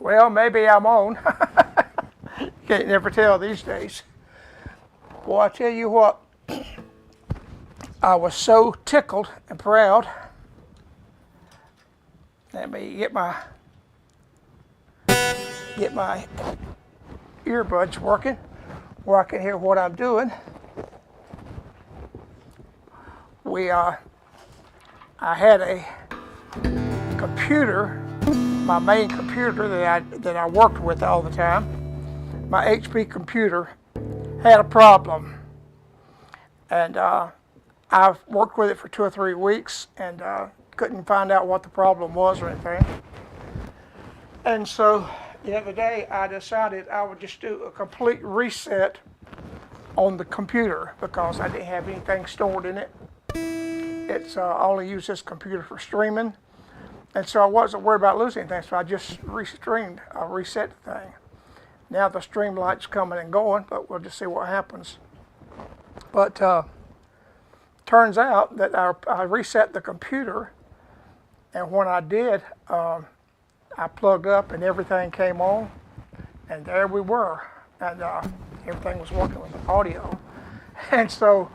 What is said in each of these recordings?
Well, maybe I'm on. Can't never tell these days. Well, I tell you what, I was so tickled and proud. Let me get my earbuds working where I can hear what I'm doing. I had a computer, my main computer that I worked with all the time. My HP computer had a problem, and I've worked with it for 2 or 3 weeks and couldn't find out what the problem was or anything. And so the other day I decided I would just do a complete reset on the computer because I didn't have anything stored in it. I only use this computer for streaming, and so I wasn't worried about losing anything, so I just reset the thing. Now the stream light's coming and going, but we'll just see what happens. But turns out that I reset the computer, and when I did, I plugged up and everything came on, and there we were, and everything was working with the audio. And so,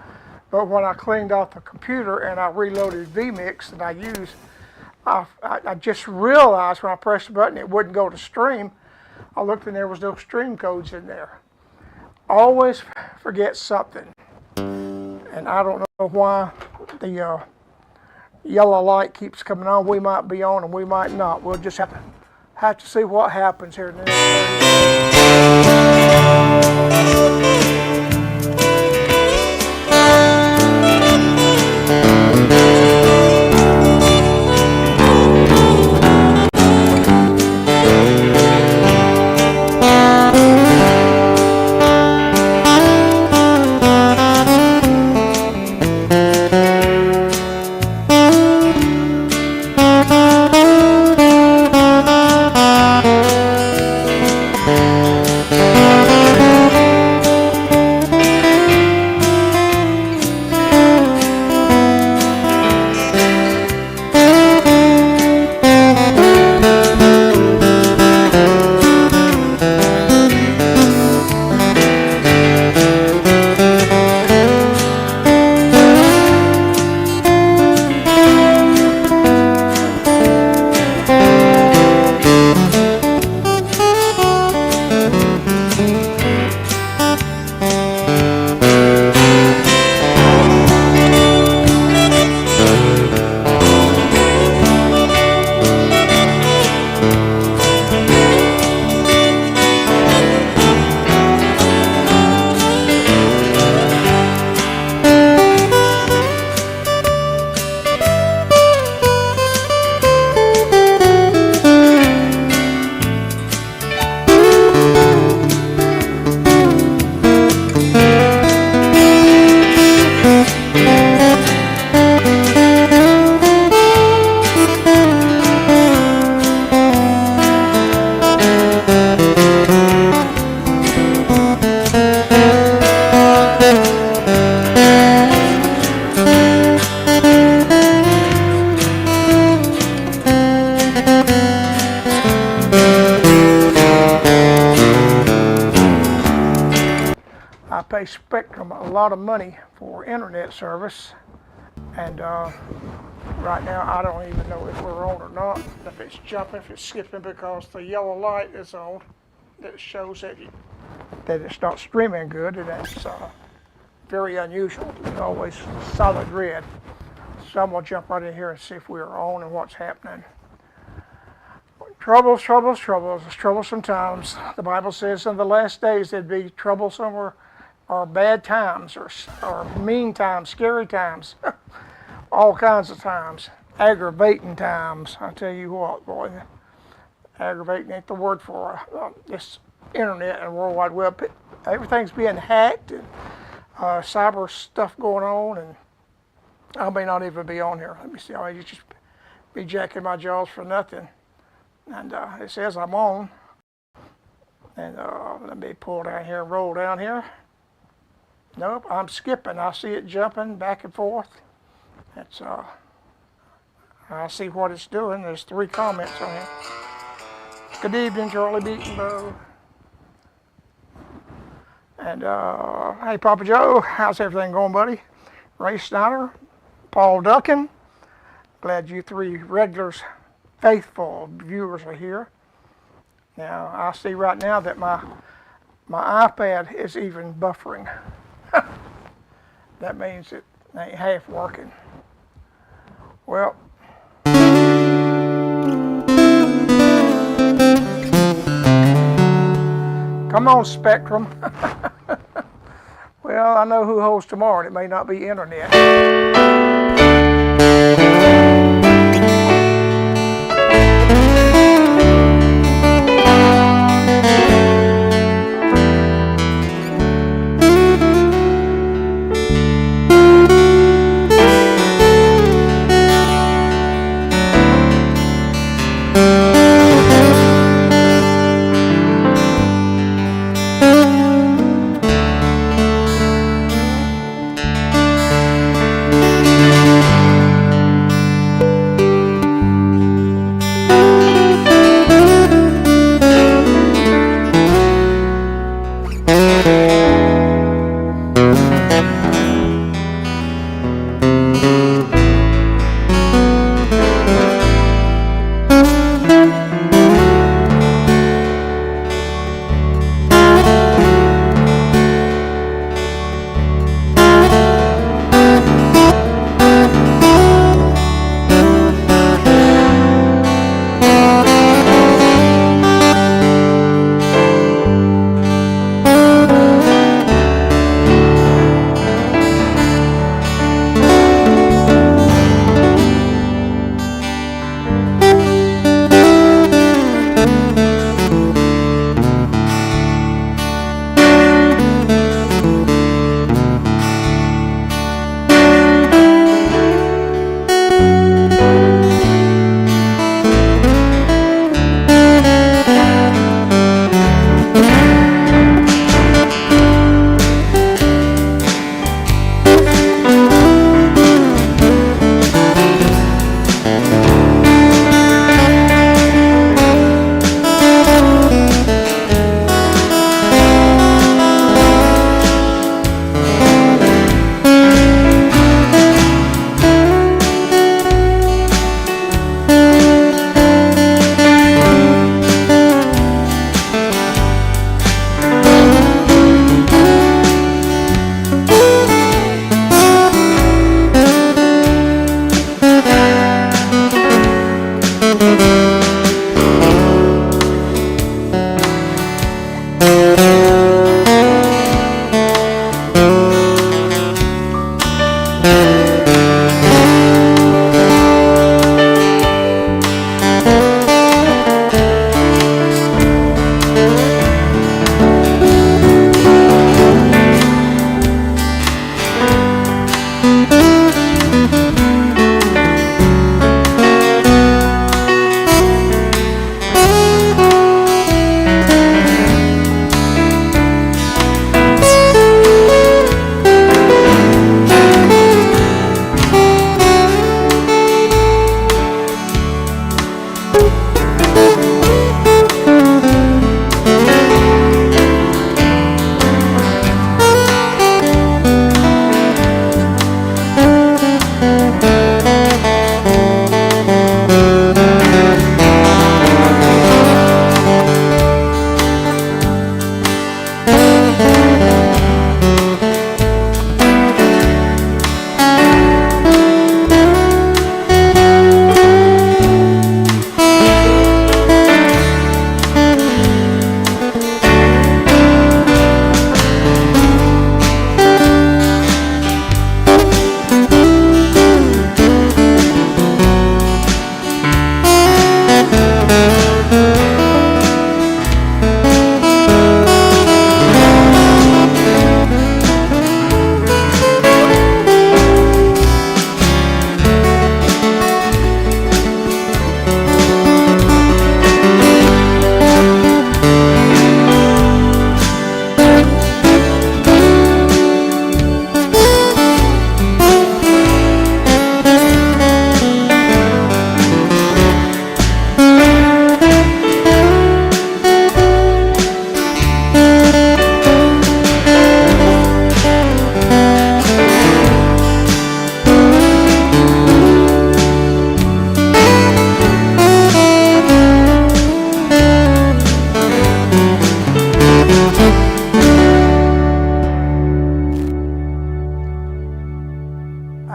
but when I cleaned off the computer and I reloaded vMix that I used, I just realized when I pressed the button it wouldn't go to stream. I looked and there was no stream codes in there. Always forget something. And I don't know why the yellow light keeps coming on. We might be on and we might not. We'll just have to see what happens here in the next 30 minutes. I pay Spectrum a lot of money for internet service, and right now I don't even know if we're on or not, if it's jumping, if it's skipping, because the yellow light is on that shows that it's not streaming good, and that's very unusual. It's always solid red. So I'm going to jump right in here and see if we're on and what's happening. Troubles, troubles, troubles. It's troublesome times. The Bible says in the last days there'd be troublesome or bad times or mean times, scary times, all kinds of times, aggravating times. I tell you what, boy, aggravating ain't the word for this internet and World Wide Web. Everything's being hacked and cyber stuff going on, and I may not even be on here. Let me see. I may just be jacking my jaws for nothing. And it says I'm on. And let me pull down here and roll down here. Nope, I'm skipping. I see it jumping back and forth. It's I see what it's doing. There's 3 comments on here. Good evening, Charlie Beatenbo. And hey, Papa Joe, how's everything going, buddy? Ray Snyder, Paul Duckin. Glad you three regulars, faithful viewers are here. Now I see right now that my iPad is even buffering. That means it ain't half working. Well, come on, Spectrum. Well, I know who holds tomorrow, and it may not be internet.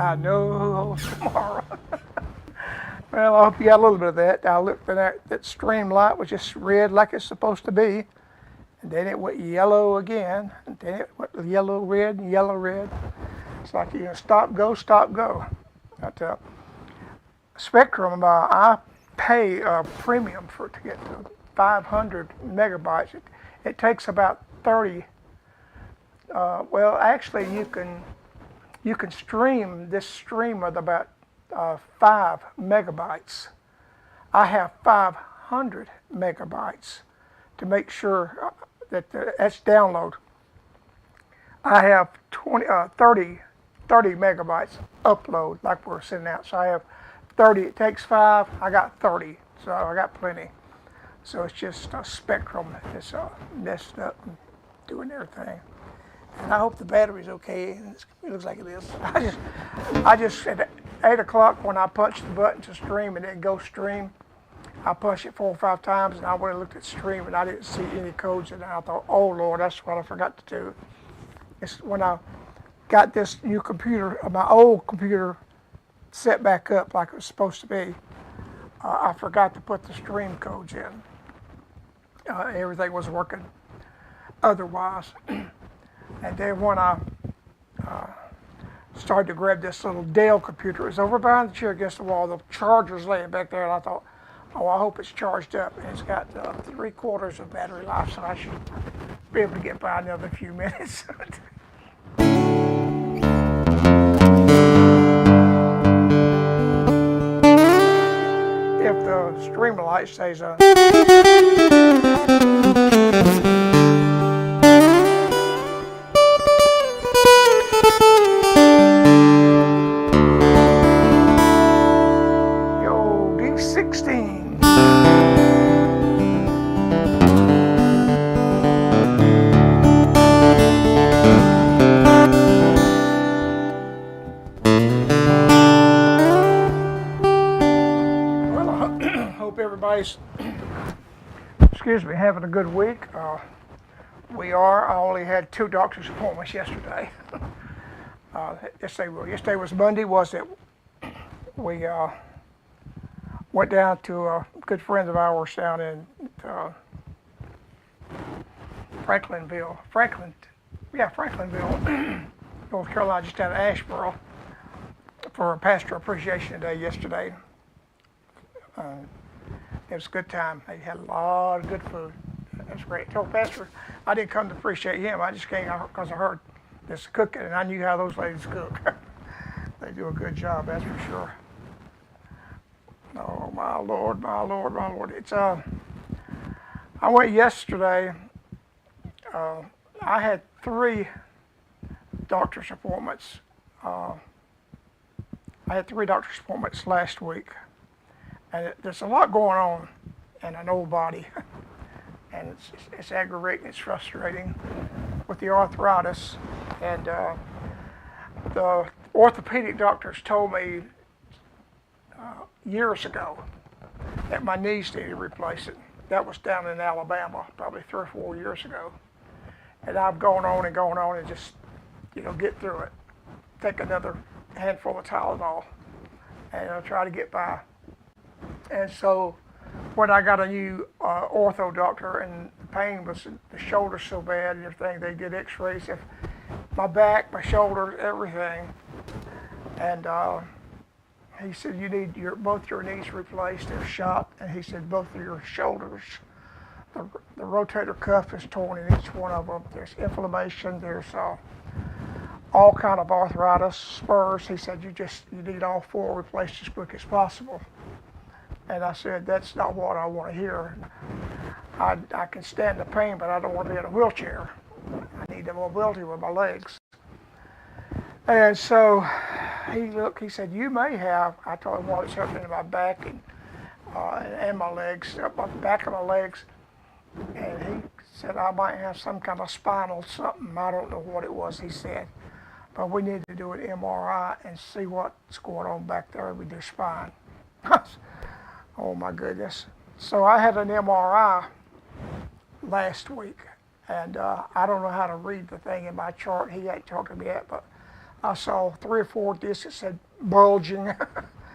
I know tomorrow. Well, I hope you got a little bit of that. I looked at that stream light was just red like it's supposed to be. And then it went yellow again. And then it went yellow, red, and yellow, red. It's like you stop, go, stop, go. But Spectrum, I pay a premium to get to 500 megabytes. It takes about 30. Well, actually, you can stream this stream with about 5 megabytes. I have 500 megabytes to make sure that's download. I have 30 megabytes upload like we're sending out. So I have 30. It takes 5. I got 30. So I got plenty. So it's just a Spectrum that's messed up and doing everything. And I hope the battery's okay. It looks like it is. I just at 8 o'clock when I punched the button to stream and then go stream, I punched it 4 or 5 times and I went and looked at stream and I didn't see any codes and I thought, oh Lord, that's what I forgot to do. It's when I got this new computer, my old computer set back up like it was supposed to be, I forgot to put the stream codes in. Everything was working otherwise. And then when I started to grab this little Dell computer, it was over behind the chair against the wall, the charger's laying back there, and I thought, oh, I hope it's charged up. And it's got 3/4 of battery life, so I should be able to get by another few minutes. If the streamer light stays on. Yo, D16. Hope everybody's, excuse me, having a good week. We are. I only had 2 doctor's appointments yesterday. Yesterday was Monday, was it? We went down to good friends of ours down in Franklinville, North Carolina, just down in Asheboro, for a Pastor Appreciation Day yesterday. It was a good time. They had a lot of good food. That's great. I told Pastor I didn't come to appreciate him. I just came because I heard this cooking, and I knew how those ladies cook. They do a good job, that's for sure. Oh, my Lord, my Lord, my Lord. It's I went yesterday. I had 3 doctor's appointments. I had 3 doctor's appointments last week. And there's a lot going on in an old body. And it's aggravating, it's frustrating with the arthritis. And the orthopedic doctors told me years ago that my knees needed replacing. That was down in Alabama, probably 3 or 4 years ago. And I've gone on and just, get through it. Take another handful of Tylenol and I'll try to get by. And so when I got a new ortho doctor and the pain was, the shoulder so bad and everything, they did x-rays of my back, my shoulders, everything. And he said, you need both your knees replaced, they're shot. And he said, both of your shoulders, the rotator cuff is torn in each one of them. There's inflammation, there's all kind of arthritis, spurs. He said, you need all 4 replaced as quick as possible. And I said, that's not what I want to hear. I can stand the pain, but I don't want to be in a wheelchair. I need the mobility with my legs. And so he said, you may have, I told him what's happening in my back and my legs, the back of my legs. And he said, I might have some kind of spinal something. I don't know what it was, he said. But we need to do an MRI and see what's going on back there with your spine. Oh my goodness. So I had an MRI last week, and I don't know how to read the thing in my chart. He ain't talked to me yet, but I saw 3 or 4 discs that said bulging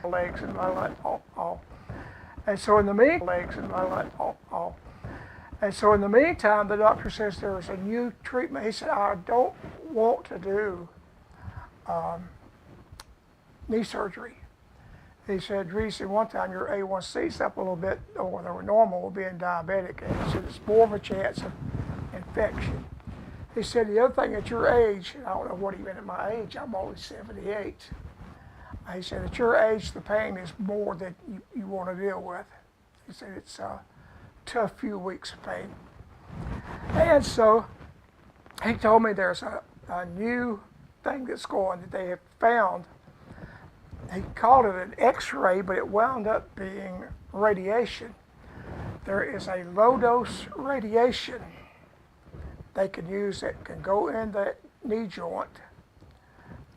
legs, and I like, oh. And so in the meantime, the doctor says there's a new treatment. He said, I don't want to do knee surgery. He said, Reese, one time your A1C's up a little bit over the normal with being diabetic. And he said, it's more of a chance of infection. He said, the other thing at your age, and I don't know what he meant at my age, I'm only 78. He said, at your age, the pain is more than you want to deal with. He said, it's a tough few weeks of pain. And so he told me there's a new thing that's going that they have found. He called it an X-ray, but it wound up being radiation. There is a low-dose radiation they can use that can go in that knee joint,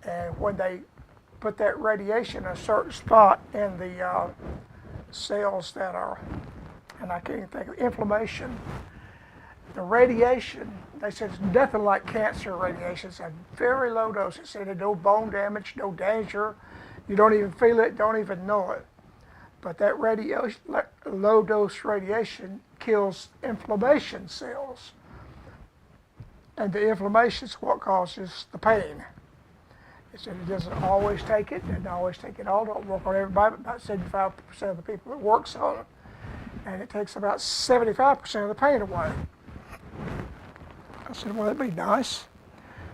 and when they put that radiation in a certain spot in the cells that are, and I can't even think of, inflammation, the radiation, they said it's nothing like cancer radiation. It's a very low dose. It said no bone damage, no danger. You don't even feel it, don't even know it. But that radiation, low dose radiation kills inflammation cells. And the inflammation is what causes the pain. It said it doesn't always take it, doesn't always take it all, don't work on everybody, but about 75% of the people that works on it. And it takes about 75% of the pain away. I said, well, that'd be nice.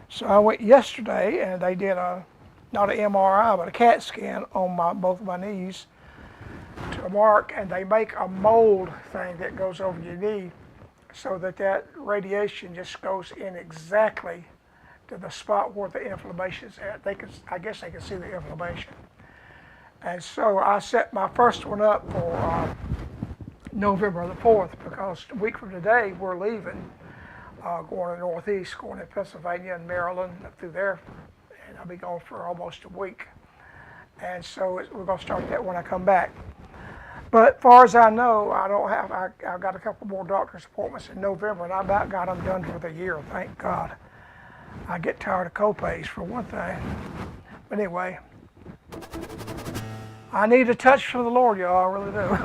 So I went yesterday and they did not an MRI, but a CAT scan on both of my knees to mark, and they make a mold thing that goes over your knee so that radiation just goes in exactly to the spot where the inflammation is at. I guess they can see the inflammation. And so I set my first one up for November the 4th, because a week from today we're leaving, going to the Northeast, going to Pennsylvania and Maryland, up through there, and I'll be gone for almost a week. And so we're going to start that when I come back. But as far as I know, I've got a couple more doctor's appointments in November, and I about got them done for the year, thank God. I get tired of copays for one thing. But anyway, I need a touch from the Lord, y'all, I really do.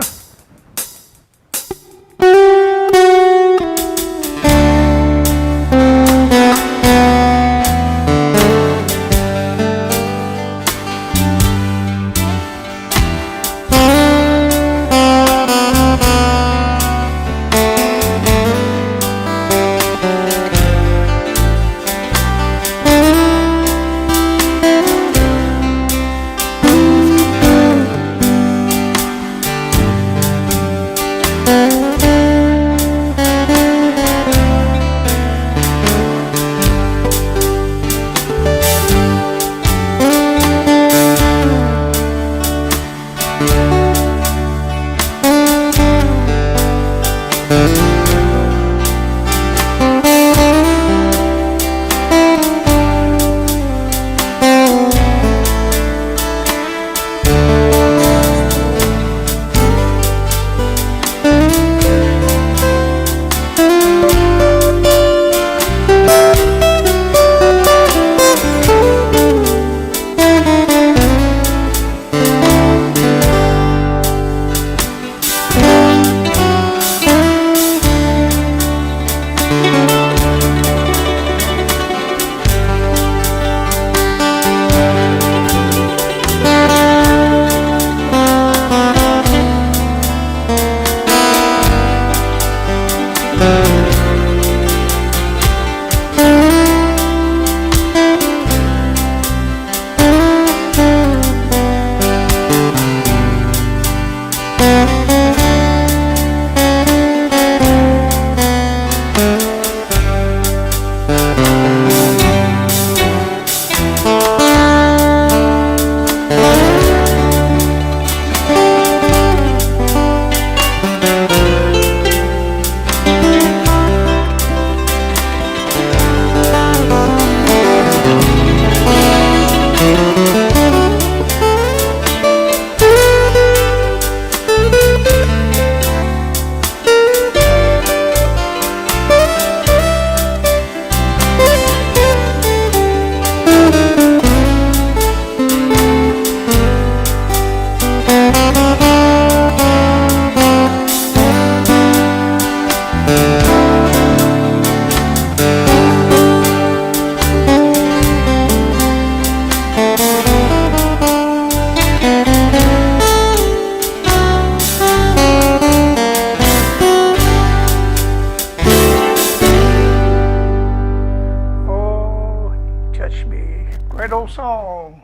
Presley, great old song.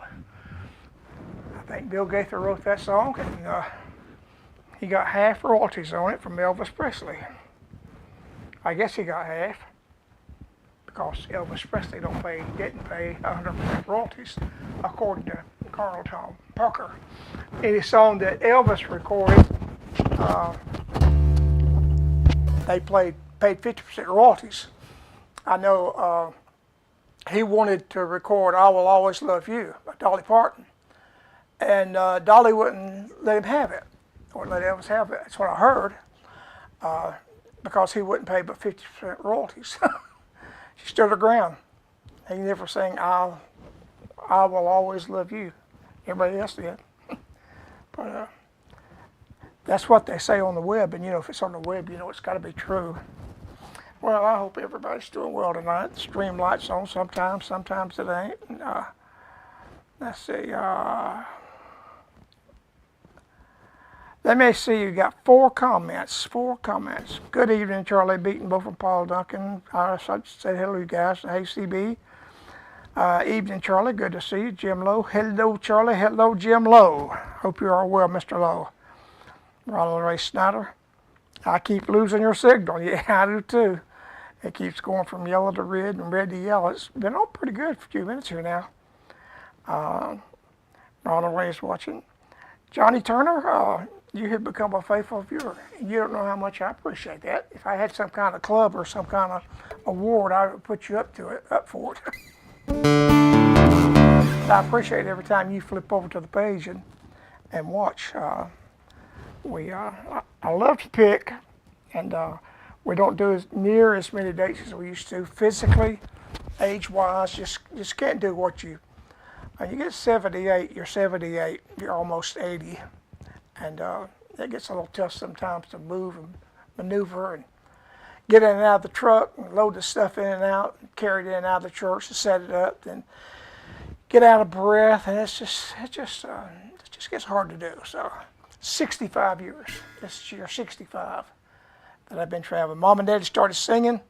I think Bill Gaither wrote that song, and he got half royalties on it from Elvis Presley. I guess he got half because Elvis Presley didn't pay 100% royalties, according to Colonel Tom Parker. Any song that Elvis recorded, they paid 50% royalties. I know he wanted to record "I Will Always Love You" by Dolly Parton, and Dolly wouldn't let him have it, or let Elvis have it. That's what I heard, because he wouldn't pay but 50% royalties. She stood her ground. He never sang I Will Always Love You. Everybody else did. But that's what they say on the web, and if it's on the web, it's got to be true. Well, I hope everybody's doing well tonight. The stream light's on sometimes it ain't. Let's see. Let me see, you got 4 comments. Good evening, Charlie Beatenbo from Paul Duncan. I said hello, you guys. Hey, CB. Evening, Charlie. Good to see you. Jim Lowe. Hello, Charlie. Hello, Jim Lowe. Hope you're all well, Mr. Lowe. Ronald Ray Snyder. I keep losing your signal. Yeah, I do too. It keeps going from yellow to red and red to yellow. It's been on pretty good for a few minutes here now. Ronald Ray is watching. Johnny Turner, you have become a faithful viewer. You don't know how much I appreciate that. If I had some kind of club or some kind of award, I would put you up for it. I appreciate every time you flip over to the page and watch. I love to pick, and we don't do near as many dates as we used to. Physically, age-wise, just can't do what you get 78, you're 78, you're almost 80. And it gets a little tough sometimes to move and maneuver and get in and out of the truck and load the stuff in and out, and carry it in and out of the church and set it up, then get out of breath, and it just gets hard to do. So 65 years, this year 65, that I've been traveling. Mom and Daddy started singing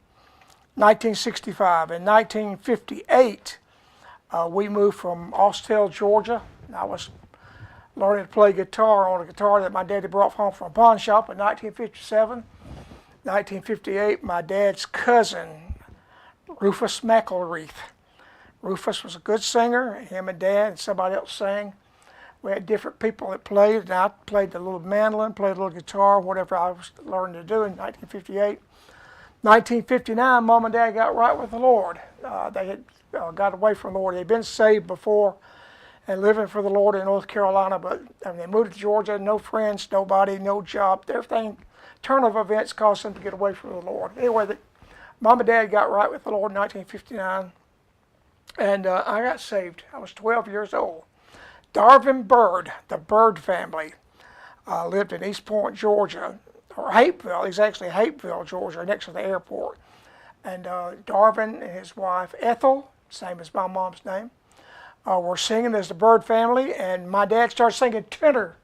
1965. In 1958, we moved from Austell, Georgia. I was learning to play guitar on a guitar that my daddy brought home from a pawn shop in 1957. 1958, my dad's cousin, Rufus McElreath. Rufus was a good singer. Him and Dad and somebody else sang. We had different people that played, and I played the little mandolin, played a little guitar, whatever I was learning to do in 1958. 1959, Mom and Dad got right with the Lord. They had got away from the Lord. They'd been saved before and living for the Lord in North Carolina, but they moved to Georgia, no friends, nobody, no job. Everything, turn of events caused them to get away from the Lord. Anyway, Mom and Dad got right with the Lord in 1959, and I got saved. I was 12 years old. Darvin Bird, the Bird family, lived in East Point, Georgia, or Hapeville. He's actually Hapeville, Georgia, next to the airport. And Darvin and his wife Ethel, same as my mom's name, were singing as the Bird family, and my dad started singing tenor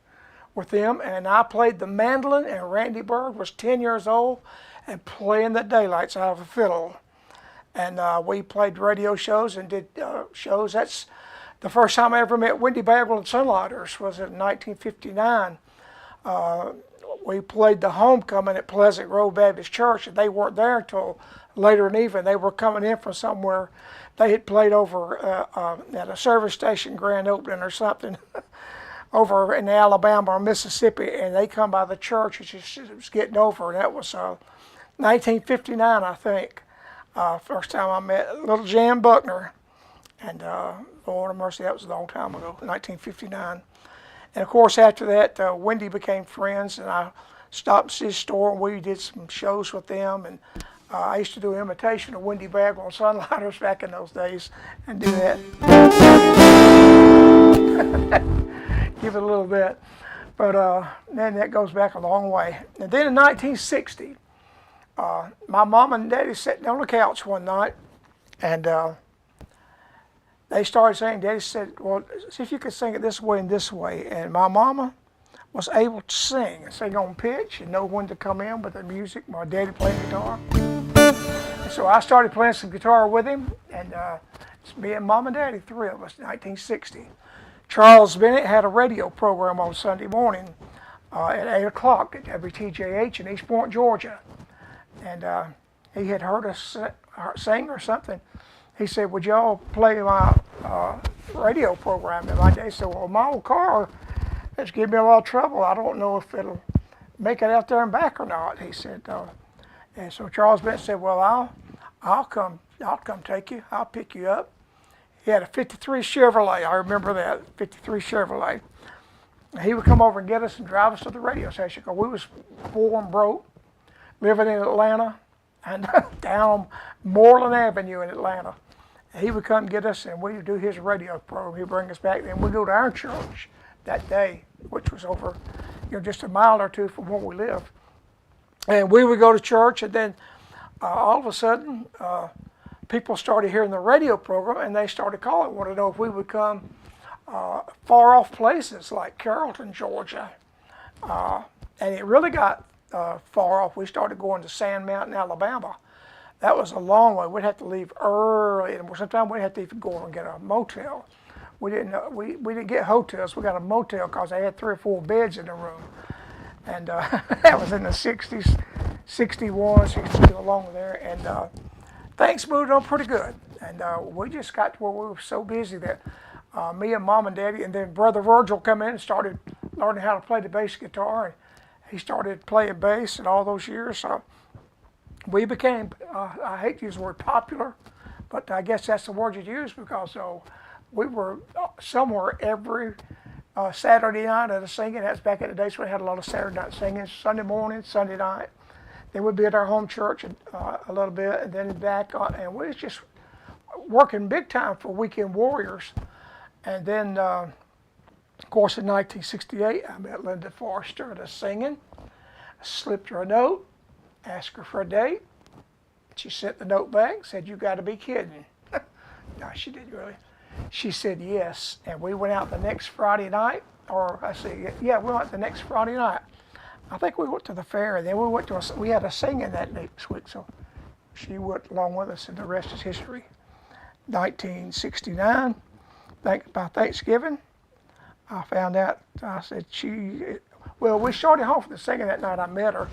with them, and I played the mandolin, and Randy Bird was 10 years old and playing the daylights out of a fiddle. And we played radio shows and did shows. That's the first time I ever met Wendy Bagwell and Sunlighters was in 1959. We played the homecoming at Pleasant Grove Baptist Church, and they weren't there until later in the evening. They were coming in from somewhere. They had played over at a service station grand opening or something over in Alabama or Mississippi, and they come by the church. It was getting over, and that was 1959, I think. First time I met little Jan Buckner, and Lord of mercy, that was a long time ago, 1959. And of course, after that, Wendy became friends, and I stopped at his store, and we did some shows with them. And I used to do an imitation of Wendy Bagwell and Sunlighters back in those days, and do that. Give it a little bit. But then that goes back a long way. And then in 1960, my mom and daddy sat on the couch one night, and they started saying, Daddy said, well, see if you could sing it this way and this way. And my mama was able to sing on pitch and know when to come in with the music. My daddy played guitar. And so I started playing some guitar with him, and It's me and Mom and Daddy, three of us, 1960. Charles Bennett had a radio program on Sunday morning at 8 o'clock at WTJH in East Point, Georgia. And he had heard us sing or something. He said, would y'all play my radio program? And my dad said, well, my old car has given me a lot of trouble. I don't know if it'll make it out there and back or not. He said, and so Charles Bennett said, well, I'll come take you. I'll pick you up. He had a 53 Chevrolet. I remember that, 53 Chevrolet. And he would come over and get us and drive us to the radio station because we was poor and broke, living in Atlanta and down Moreland Avenue in Atlanta. And he would come get us and we would do his radio program. He'd bring us back. Then we'd go to our church that day, which was over, just a mile or two from where we lived. And we would go to church, and then all of a sudden, people started hearing the radio program, and they started calling, wanted to know if we would come far off places like Carrollton, Georgia. And it really got far off. We started going to Sand Mountain, Alabama. That was a long way. We'd have to leave early, and sometimes we'd have to even go and get a motel. We didn't get hotels. We got a motel because they had 3 or 4 beds in the room. And that was in the 60s, 61, 62, along there. And things moved on pretty good. And we just got to where we were so busy that me and Mom and Daddy, and then Brother Virgil come in and started learning how to play the bass guitar. And he started playing bass in all those years. So we became, I hate to use the word popular, but I guess that's the word you use because we were somewhere every Saturday night at a singing. That's back in the days when we had a lot of Saturday night singing, Sunday morning, Sunday night. Then we'd be at our home church a little bit, and then back on, and we was just working big time for Weekend Warriors. And then, of course, in 1968, I met Linda Forrester at a singing. I slipped her a note, asked her for a date. She sent the note back, said, "You got to be kidding." No, she didn't really. She said yes, and we went out the next Friday night, we went the next Friday night. I think we went to the fair, and then we had a singing that next week, so she went along with us, and the rest is history. 1969, by Thanksgiving, I found out, I said we started home from the singing that night. I met her.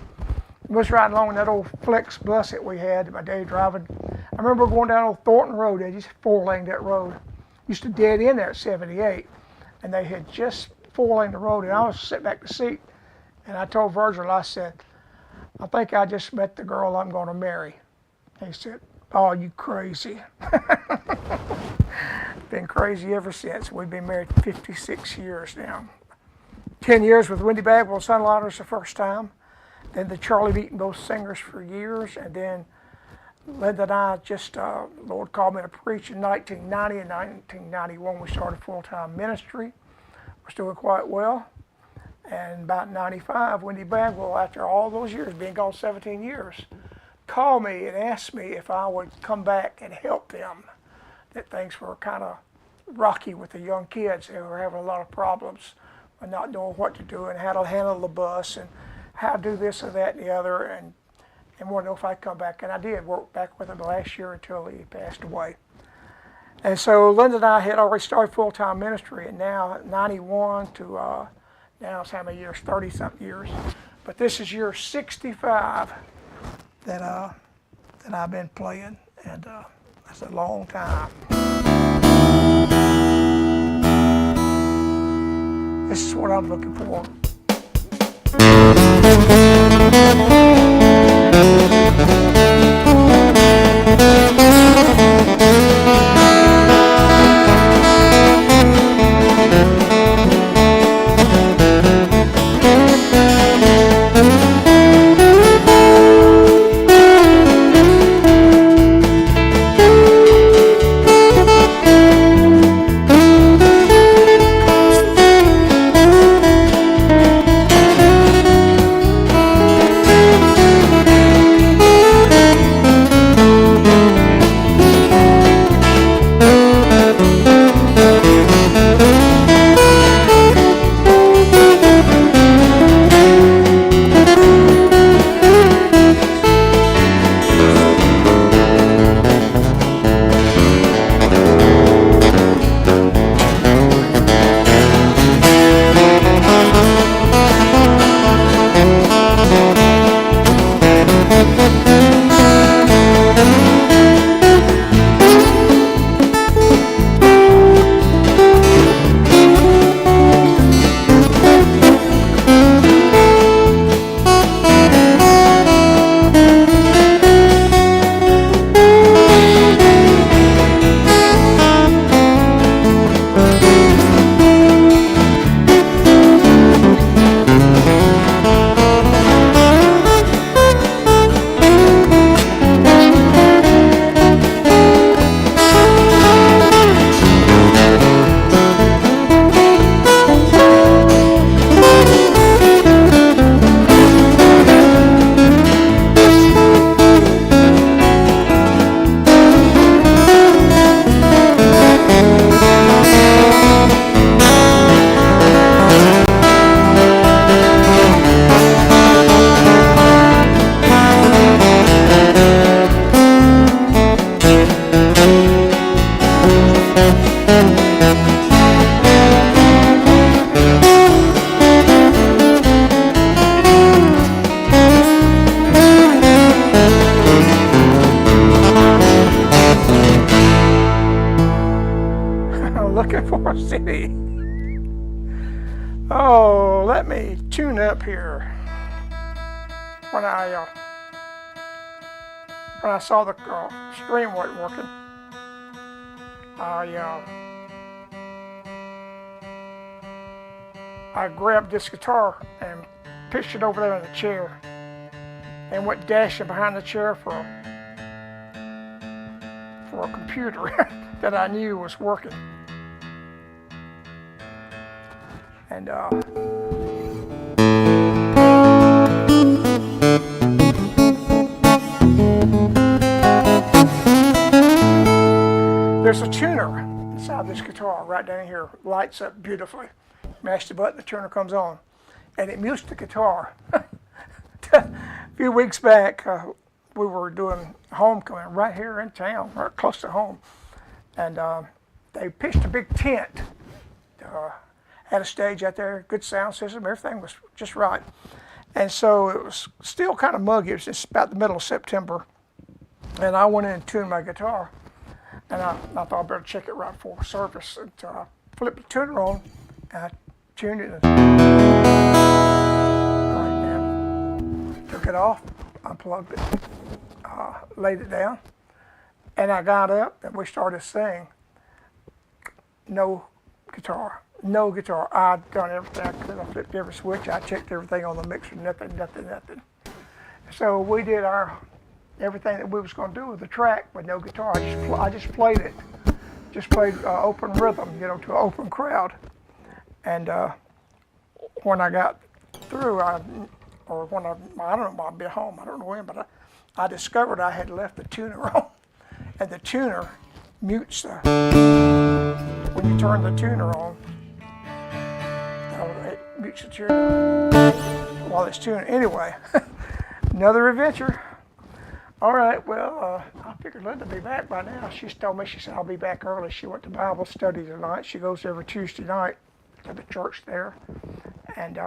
We was riding along in that old Flex bus that we had, my dad driving. I remember going down old Thornton Road. They just 4-laned that road. Used to dead in there at 78, and they had just 4-laned the road, and I was sitting back in the seat, and I told Virgil, I said, "I think I just met the girl I'm going to marry." He said, "Oh, you crazy." Been crazy ever since. We've been married 56 years now. 10 years with Wendy Bagwell Sunlighters the first time, then the Charlie Beatenbos Singers for years, and then Linda and I just, Lord called me to preach in 1990. In 1991, we started full-time ministry. We're doing quite well. And about 95, Wendy Bagwell, after all those years, being gone 17 years, called me and asked me if I would come back and help them. That things were kind of rocky with the young kids. They were having a lot of problems with not knowing what to do and how to handle the bus and how to do this or that and the other. And wanted to know if I'd come back, and I did work back with him last year until he passed away. And so Linda and I had already started full-time ministry, and now 91 to now it's how many years? 30-something years. But this is year 65 that I've been playing, and that's a long time. This is what I'm looking for. around looking for a CD. Oh, let me tune up here. When I saw the stream wasn't working, I grabbed this guitar and pitched it over there in the chair and went dashing behind the chair for a computer that I knew was working. And there's a tuner inside this guitar right down here, lights up beautifully. Mash the button, the tuner comes on, and it mutes the guitar. A few weeks back, we were doing homecoming right here in town, right close to home, and they pitched a big tent. Had a stage out there, good sound system, everything was just right. And so it was still kind of muggy. It was just about the middle of September, and I went in and tuned my guitar, and I thought I'd better check it right before service. And I flipped the tuner on, and I tuned it. Took it off, unplugged it, laid it down, and I got up and we started singing. No guitar. I'd done everything I could. I flipped every switch. I checked everything on the mixer. Nothing. So we did everything that we was going to do with the track with no guitar. I just played it. Just played open rhythm, to an open crowd. And when I got through, I don't know, I'd be home, I don't know when, but I discovered I had left the tuner on. And the tuner mutes when you turn the tuner on, it mutes the tuner while it's tuning. Anyway, another adventure. All right, well, I figured Linda would be back by now. She told me, she said, I'll be back early. She went to Bible study tonight. She goes every Tuesday night to the church there. And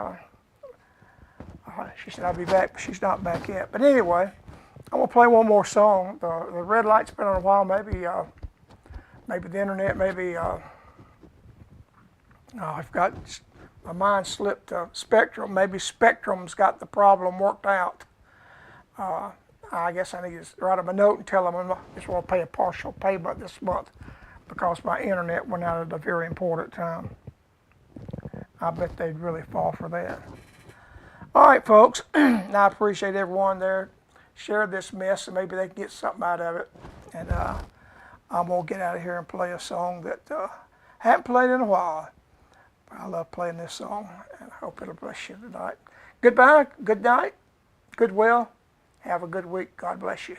she said, I'll be back, but she's not back yet. But anyway, I'm going to play one more song. The red light's been on a while. Maybe the internet, I've got, my mind slipped to Spectrum. Maybe Spectrum's got the problem worked out. I guess I need to write them a note and tell them I just want to pay a partial payment this month because my internet went out at a very important time. I bet they'd really fall for that. All right, folks, I appreciate everyone there. Share this mess and maybe they can get something out of it. And I'm going to get out of here and play a song that I haven't played in a while. But I love playing this song, and I hope it'll bless you tonight. Goodbye, good night, goodwill. Have a good week. God bless you.